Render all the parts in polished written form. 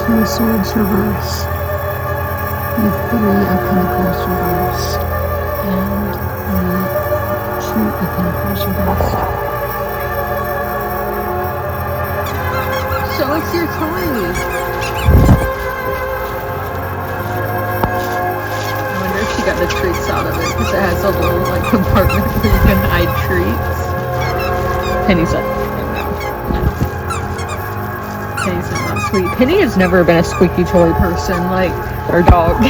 Two of Swords reversed. The Three of Pentacles reversed. And the Two of Pentacles reversed. Show us your toys. I wonder if she got the treats out of it because it has a little like compartment where you can hide treats. Penny's like, Penny's not that sweet. Penny has never been a squeaky toy person, like our dog.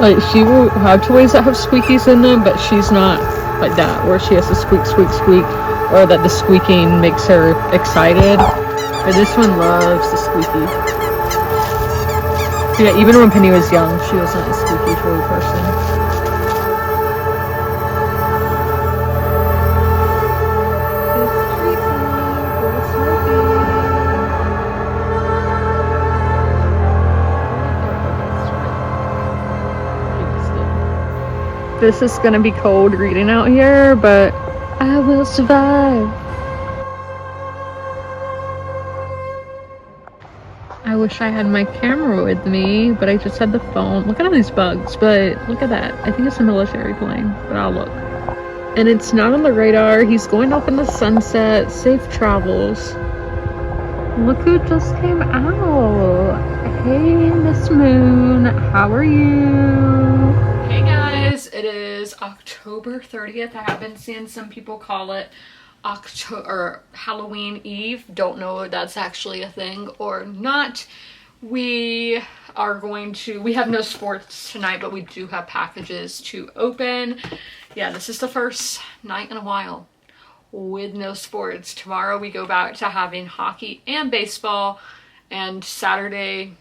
Like she will have toys that have squeakies in them, but she's not like that, where she has to squeak, squeak, squeak, or that the squeaking makes her excited. But this one loves the squeaky. Yeah, even when Penny was young, she wasn't a squeaky toy person. This is gonna be cold reading out here, but I will survive. I wish I had my camera with me, but I just had the phone. Look at all these bugs, but look at that. I think it's a military plane, but I'll look. And it's not on the radar. He's going off in the sunset. Safe travels. Look who just came out. Hey, Miss Moon. How are you? Hey guys, it is October 30th. I have been seeing some people call it October or Halloween Eve. Don't know if that's actually a thing or not. We have no sports tonight, but we do have packages to open. Yeah, this is the first night in a while with no sports. Tomorrow we go back to having hockey and baseball, and Saturday,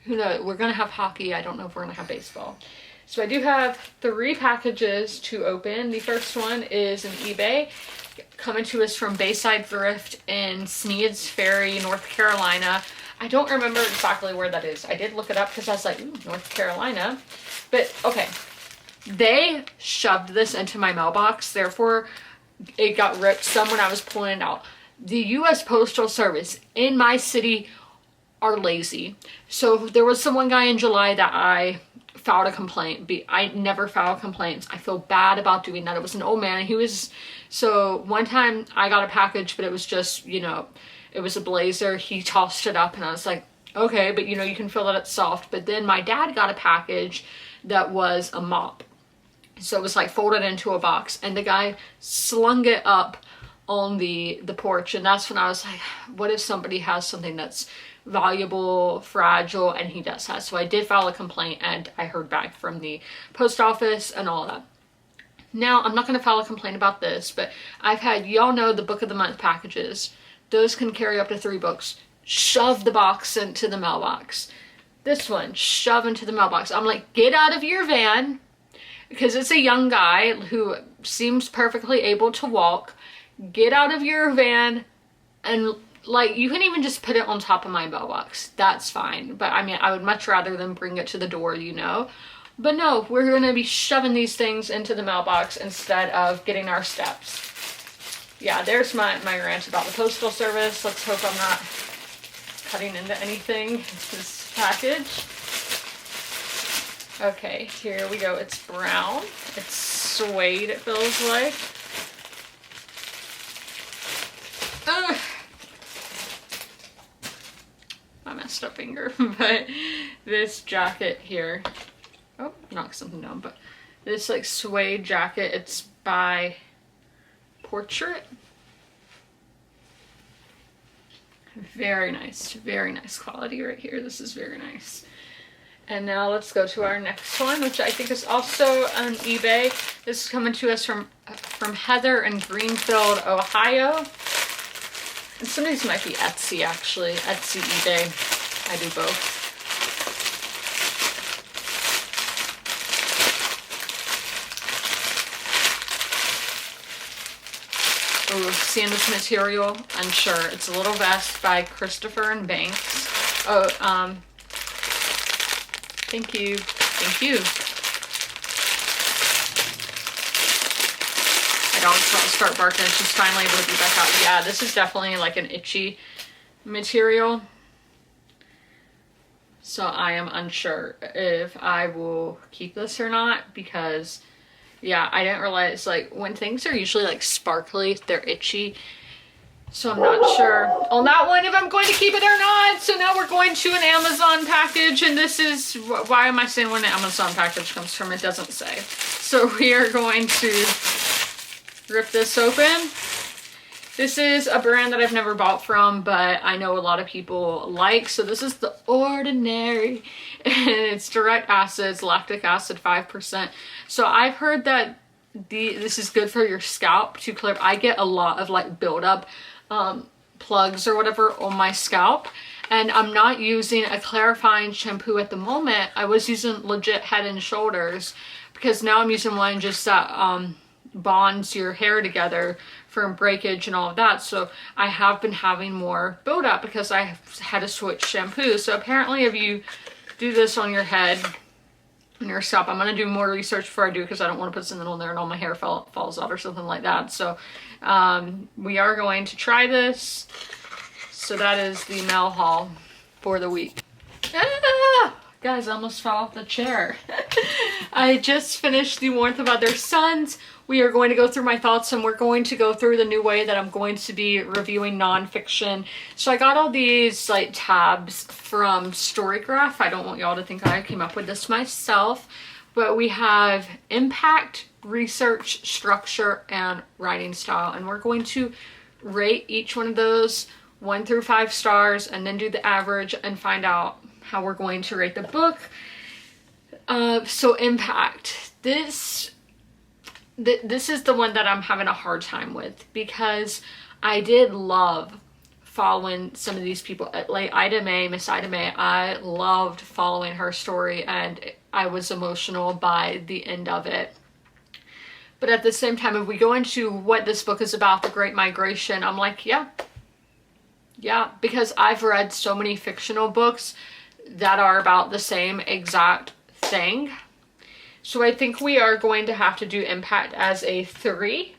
who knows, we're gonna have hockey. I don't know if we're gonna have baseball. So I do have 3 packages to open. The first one is an eBay coming to us from Bayside Thrift in Sneads Ferry, North Carolina. I don't remember exactly where that is. I did look it up because I was like, ooh, North Carolina. But okay, they shoved this into my mailbox, therefore it got ripped some when I was pulling it out. The U.S. Postal Service in my city are lazy. So there was one guy in July that I filed a complaint. I never file complaints. I feel bad about doing that. It was an old man. So one time I got a package, but it was just, you know, it was a blazer. He tossed it up and I was like, okay, but you know, you can feel that it's soft. But then my dad got a package that was a mop. So it was like folded into a box, and the guy slung it up on the porch. And that's when I was like, what if somebody has something that's valuable, fragile, and he does that? So I did file a complaint, and I heard back from the post office and all that. Now, I'm not going to file a complaint about this, but I've had, y'all know the book of the month packages. Those can carry up to 3 books. Shove the box into the mailbox. This one, shove into the mailbox. I'm like, get out of your van, because it's a young guy who seems perfectly able to walk. Get out of your van, and like, you can even just put it on top of my mailbox. That's fine. But I mean, I would much rather than bring it to the door, you know. But no, we're going to be shoving these things into the mailbox instead of getting our steps. Yeah, there's my rant about the Postal Service. Let's hope I'm not cutting into anything. This package. Okay, here we go. It's brown. It's suede, it feels like. Ugh. My messed up finger. But this jacket here. Oh, knocked something down. But this like suede jacket, it's by Portrait. Very nice quality right here. This is very nice. And now let's go to our next one, which I think is also on eBay. This is coming to us from Heather in Greenfield, Ohio. And some of these might be Etsy, actually. Etsy, eBay. I do both. Ooh, seeing this material, unsure. It's a little vest by Christopher and Banks. Oh, thank you. Thank you. My dog's about to start barking. She's finally able to be back out. Yeah, this is definitely like an itchy material. So I am unsure if I will keep this or not, because yeah, I didn't realize, like, when things are usually like sparkly, they're itchy. So I'm not sure on that one if I'm going to keep it or not. So now we're going to an Amazon package, and this is, why am I saying when an Amazon package comes from? It doesn't say. So we are going to rip this open. This is a brand that I've never bought from, but I know a lot of people like. So this is The Ordinary, and it's direct acids, lactic acid 5%. So I've heard that this is good for your scalp to clear. I get a lot of like buildup, plugs or whatever on my scalp, and I'm not using a clarifying shampoo at the moment. I was using legit Head and Shoulders, because now I'm using one just that bonds your hair together from breakage and all of that. So I have been having more buildup because I had to switch shampoo. So apparently if you do this on your head and your scalp, I'm going to do more research before I do, because I don't want to put something on there and all my hair falls out or something like that. So we are going to try this. So that is the mail haul for the week. Ah! Guys, I almost fell off the chair. I just finished The Warmth of Other Suns. We are going to go through my thoughts, and we're going to go through the new way that I'm going to be reviewing nonfiction. So I got all these like tabs from Storygraph. I don't want y'all to think I came up with this myself, but we have impact, research, structure, and writing style. And we're going to rate each one of those 1 through 5 stars, and then do the average and find out how we're going to rate the book. So impact. This is the one that I'm having a hard time with, because I did love following some of these people. Like Miss Ida May, I loved following her story, and I was emotional by the end of it. But at the same time, if we go into what this book is about, the Great Migration, I'm like, yeah, because I've read so many fictional books that are about the same exact thing. So I think we are going to have to do impact as a 3.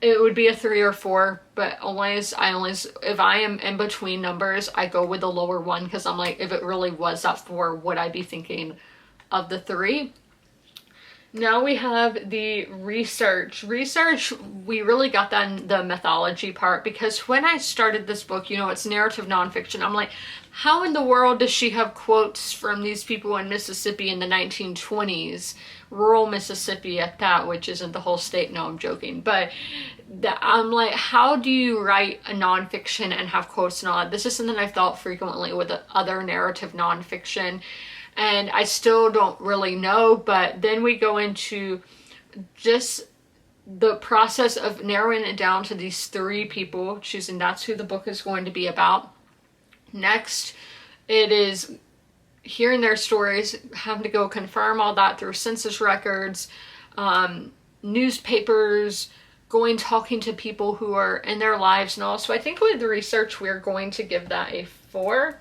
It would be a 3 or 4, but if I am in between numbers, I go with the lower one, because I'm like, if it really was that 4, would I be thinking of the 3? Now we have the research. Research, we really got that in the mythology part, because when I started this book, you know, it's narrative nonfiction. I'm like, how in the world does she have quotes from these people in Mississippi in the 1920s? Rural Mississippi at that, which isn't the whole state. No, I'm joking. But I'm like, how do you write a nonfiction and have quotes and all that? This is something I've thought frequently with other narrative nonfiction, and I still don't really know. But then we go into just the process of narrowing it down to these 3 people, choosing that's who the book is going to be about. Next, it is hearing their stories, having to go confirm all that through census records, newspapers, talking to people who are in their lives and all. So I think with the research, we're going to give that a 4.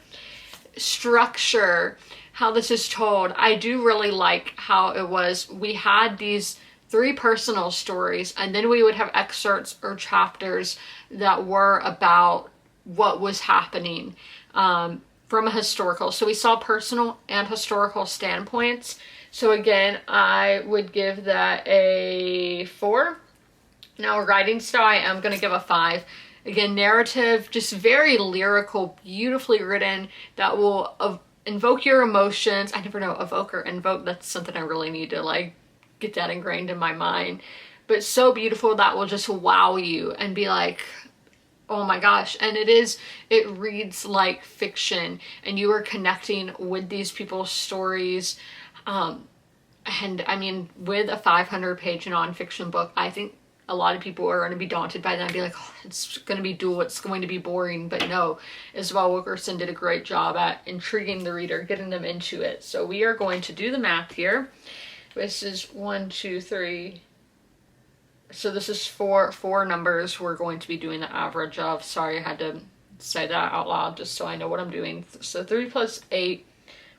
Structure, how this is told, I do really like how it was. We had these 3 personal stories, and then we would have excerpts or chapters that were about what was happening from a historical. So we saw personal and historical standpoints. So again, I would give that a 4. Now writing style, I am going to give a 5. Again, narrative, just very lyrical, beautifully written, that will invoke your emotions. I never know, evoke or invoke, that's something I really need to like get that ingrained in my mind. But so beautiful that will just wow you and be like, oh my gosh. And it reads like fiction, and you are connecting with these people's stories. And I mean, with a 500-page nonfiction book, I think a lot of people are going to be daunted by that and be like, oh, it's going to be dull, it's going to be boring. But no, Isabel Wilkerson did a great job at intriguing the reader, getting them into it. So we are going to do the math here. This is 1, 2, 3. So this is four numbers we're going to be doing the average of. Sorry, I had to say that out loud just so I know what I'm doing. So 3 plus 8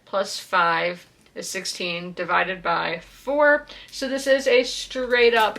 plus 5 is 16 divided by 4. So this is a straight up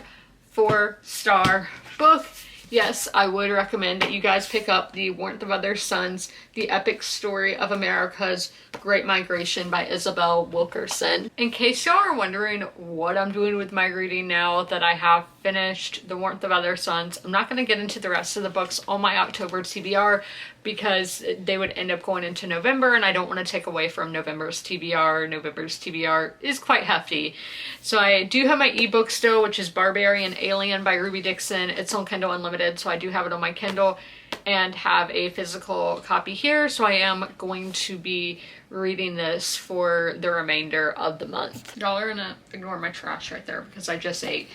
4-star book. Yes, I would recommend that you guys pick up The Warmth of Other Suns, The Epic Story of America's Great Migration by Isabel Wilkerson. In case y'all are wondering what I'm doing with my reading now that I have finished The Warmth of Other Suns, I'm not going to get into the rest of the books on my October TBR because they would end up going into November, and I don't want to take away from November's TBR. November's TBR is quite hefty. So I do have my ebook still, which is Barbarian Alien by Ruby Dixon. It's on Kindle Unlimited, so I do have it on my Kindle, and have a physical copy here. So I am going to be reading this for the remainder of the month. Y'all are gonna ignore my trash right there because I just ate.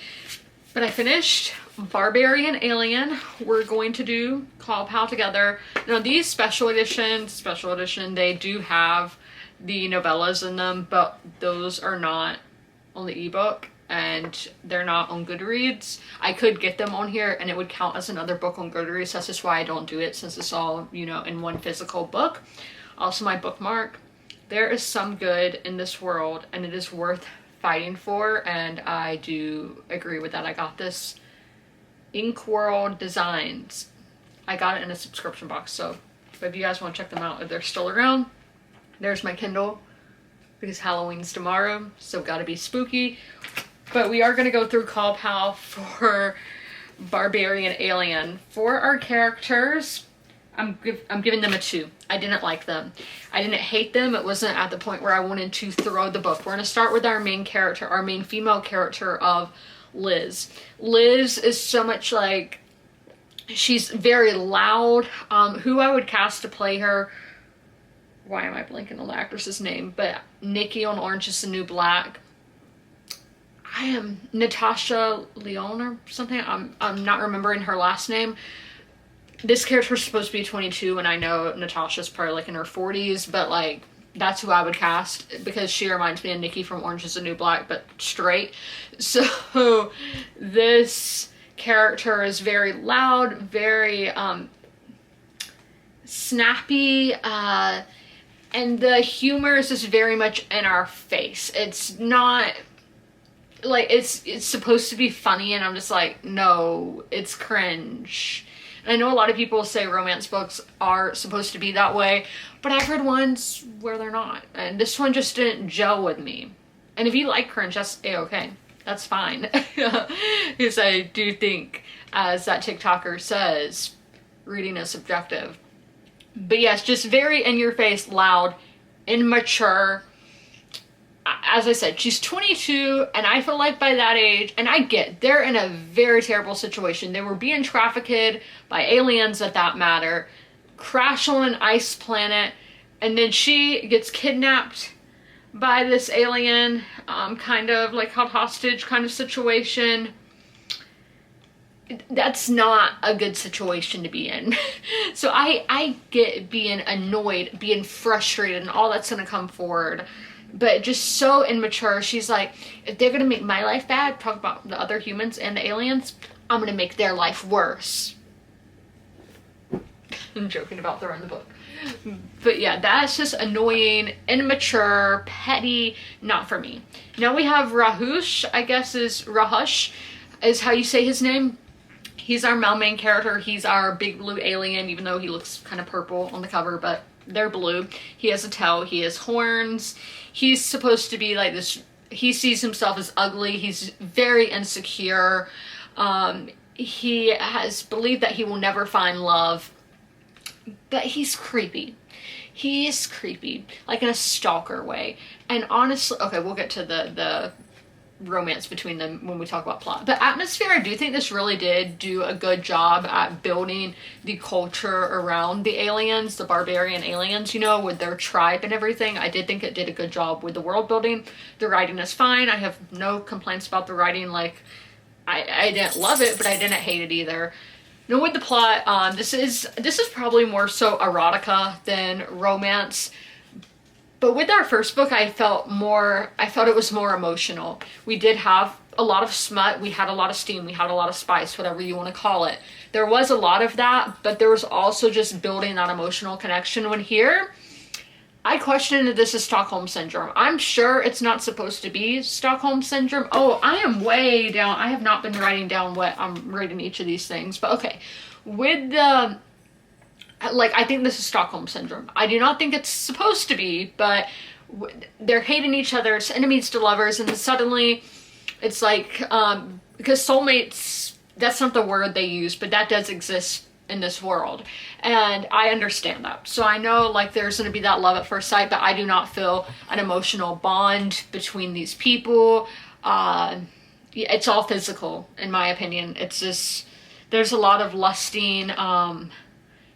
But I finished Barbarian Alien. We're going to do Call Pal together. Now these special edition, they do have the novellas in them, but those are not on the ebook and they're not on Goodreads. I could get them on here and it would count as another book on Goodreads. That's just why I don't do it, since it's all, you know, in one physical book. Also my bookmark. There is some good in this world and it is worth fighting for, and I do agree with that. I got this Ink World Designs. I got it in a subscription box, so if you guys want to check them out, if they're still around, there's my Kindle, because Halloween's tomorrow, so gotta be spooky. But we are gonna go through Call Pal for Barbarian Alien. For our characters, I'm giving them a 2. I didn't like them. I didn't hate them. It wasn't at the point where I wanted to throw the book. We're going to start with our main character, our main female character of Liz. Liz is so much like, she's very loud. Who I would cast to play her, why am I blanking on the actress's name? But Nikki on Orange is the New Black. I am Natasha Lyonne or something. I'm not remembering her last name. This character is supposed to be 22, and I know Natasha's probably like in her 40s, but like, that's who I would cast because she reminds me of Nikki from Orange is the New Black, but straight. So this character is very loud, very snappy, and the humor is just very much in our face. It's not like, it's supposed to be funny, and I'm just like, no, it's cringe. I know a lot of people say romance books are supposed to be that way, but I've read ones where they're not, and this one just didn't gel with me. And if you like cringe, that's a-okay. That's fine. Because I do think, as that TikToker says, reading is subjective. But yes, just very in-your-face, loud, immature. As I said, she's 22, and I feel like by that age, and I get, they're in a very terrible situation. They were being trafficked by aliens at that matter, crash on an ice planet, and then she gets kidnapped by this alien, kind of like held hostage kind of situation. That's not a good situation to be in. So I get being annoyed, being frustrated, and all that's gonna come forward. But just so immature. She's like, if they're gonna make my life bad, talk about the other humans and the aliens, I'm gonna make their life worse. I'm joking about throwing the book. But yeah, that's just annoying, immature, petty, not for me. Now we have Rahush, I guess is Rahush, is how you say his name. He's our main character. He's our big blue alien, even though he looks kind of purple on the cover, but they're blue. He has a tail, he has horns. He's supposed to be like this, he sees himself as ugly, he's very insecure. He has believed that he will never find love, but he's creepy. He is creepy, like in a stalker way. And honestly, okay, we'll get to the romance between them when we talk about plot. But atmosphere, I do think this really did do a good job at building the culture around the aliens, the barbarian aliens, you know, with their tribe and everything. I did think it did a good job with the world building. The writing is fine. I have no complaints about the writing. Like, I didn't love it, but I didn't hate it either. Now with the plot, this is probably more so erotica than romance. But with our first book, I felt it was more emotional. We did have a lot of smut, we had a lot of steam, we had a lot of spice, whatever you want to call it. There was a lot of that, but there was also just building that emotional connection. When here, I question if this is Stockholm Syndrome. I'm sure it's not supposed to be Stockholm Syndrome. Oh, I am way down. I have not been writing down what I'm rating each of these things. But okay, with the, like, I think this is Stockholm Syndrome. I do not think it's supposed to be, but they're hating each other. It's enemies to lovers, and then suddenly it's like, because soulmates, that's not the word they use, but that does exist in this world, and I understand that. So I know, like, there's going to be that love at first sight, but I do not feel an emotional bond between these people. It's all physical, in my opinion. It's just, there's a lot of lusting,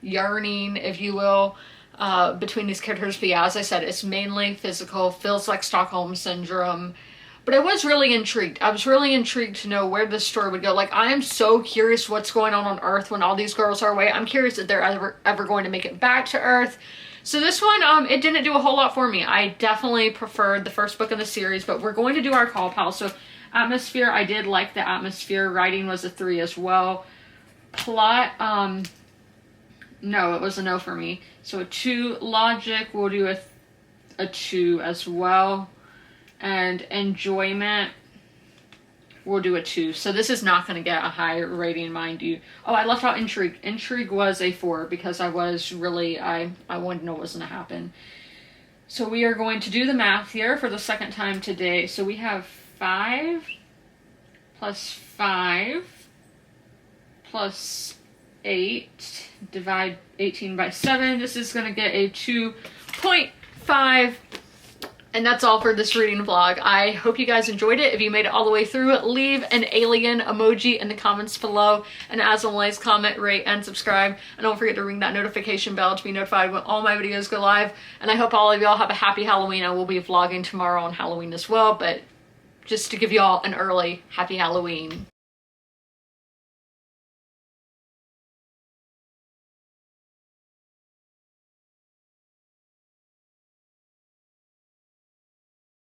yearning, if you will, between these characters. But yeah, as I said, it's mainly physical, feels like Stockholm Syndrome. But I was really intrigued. I was really intrigued to know where this story would go. Like, I am so curious what's going on Earth when all these girls are away. I'm curious if they're ever going to make it back to Earth. So this one, it didn't do a whole lot for me. I definitely preferred the first book in the series, but we're going to do our call pal. So atmosphere, I did like the atmosphere. Writing was a 3 as well. Plot, no, it was a no for me. So a 2. Logic, we'll do a 2 as well. And enjoyment, we'll do a 2. So this is not going to get a high rating, mind you. Oh, I left out intrigue. Intrigue was a 4 because I was really, I wanted to know what was going to happen. So we are going to do the math here for the second time today. So we have 5 plus 5 plus 8, divide 18 by 7. This is going to get a 2.5. And that's all for this reading vlog. I hope you guys enjoyed it. If you made it all the way through, leave an alien emoji in the comments below. And as always, comment, rate, and subscribe. And don't forget to ring that notification bell to be notified when all my videos go live. And I hope all of y'all have a happy Halloween. I will be vlogging tomorrow on Halloween as well, but just to give y'all an early happy Halloween.